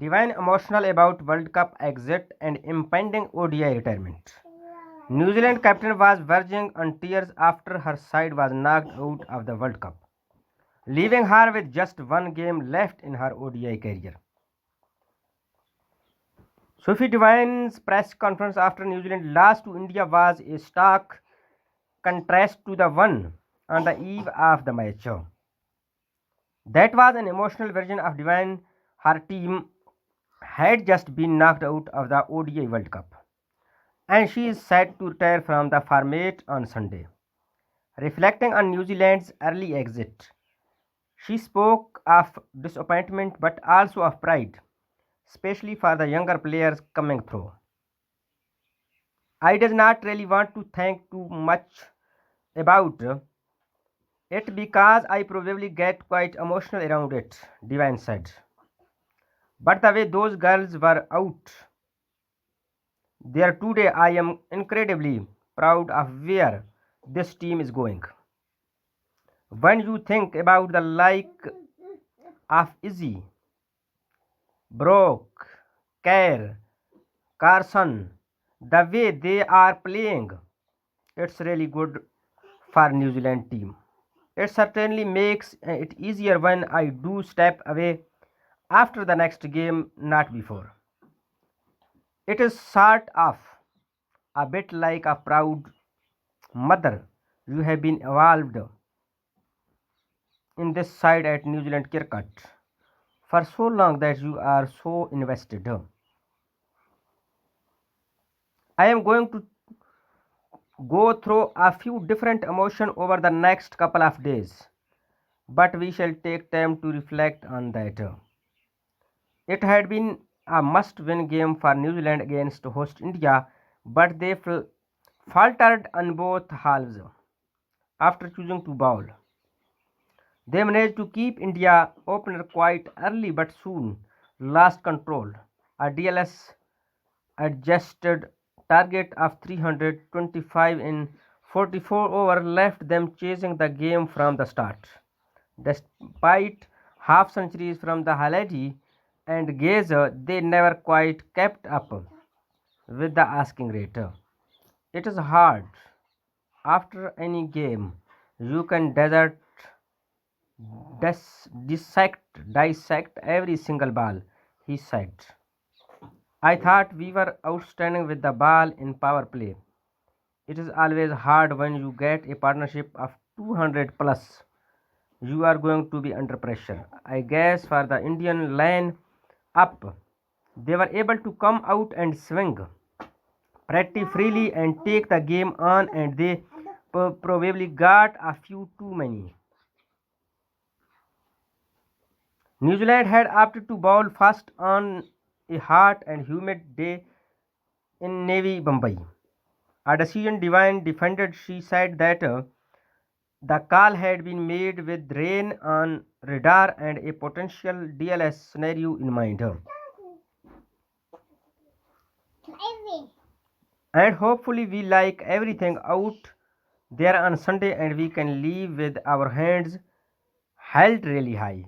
Devine emotional about World Cup exit and impending ODI retirement. New Zealand captain was verging on tears after her side was knocked out of the World Cup, leaving her with just one game left in her ODI career. Sophie Devine's press conference after New Zealand lost to India was a stark contrast to the one on the eve of the match. That was an emotional version of Devine. Her team had just been knocked out of the ODI World Cup, and she is set to retire from the format on Sunday. Reflecting on New Zealand's early exit, she spoke of disappointment but also of pride, especially for the younger players coming through. I does not really want to think too much about it because I probably get quite emotional around it, Divine said. But the way those girls were out there today, I am incredibly proud of where this team is going. When you think about the like of Izzy, Brock, Kerr, Carson, the way they are playing, it's really good for New Zealand team. It certainly makes it easier when I do step away after the next game, not before. It is sort of a bit like a proud mother. You have been involved in this side at New Zealand cricket for so long that you are so invested. I am going to go through a few different emotions over the next couple of days, but we shall take time to reflect on that. It had been a must win game for New Zealand against host India, but they faltered on both halves after choosing to bowl. They managed to keep India opener quite early but soon lost control. A DLS adjusted target of 325 in 44 overs left them chasing the game from the start. Despite half centuries from the Haladi and Gazer, they never quite kept up with the asking rate. It is hard. After any game, you can dissect every single ball, he said. I thought we were outstanding with the ball in power play. It is always hard when you get a partnership of 200 plus. You are going to be under pressure. I guess for the Indian line up, they were able to come out and swing pretty freely and take the game on, and they probably got a few too many. New Zealand had opted to bowl first on a hot and humid day in Navy Mumbai. A decision Devine defended. She said that the call had been made with rain on radar and a potential DLS scenario in mind. And hopefully we like everything out there on Sunday and we can leave with our hands held really high.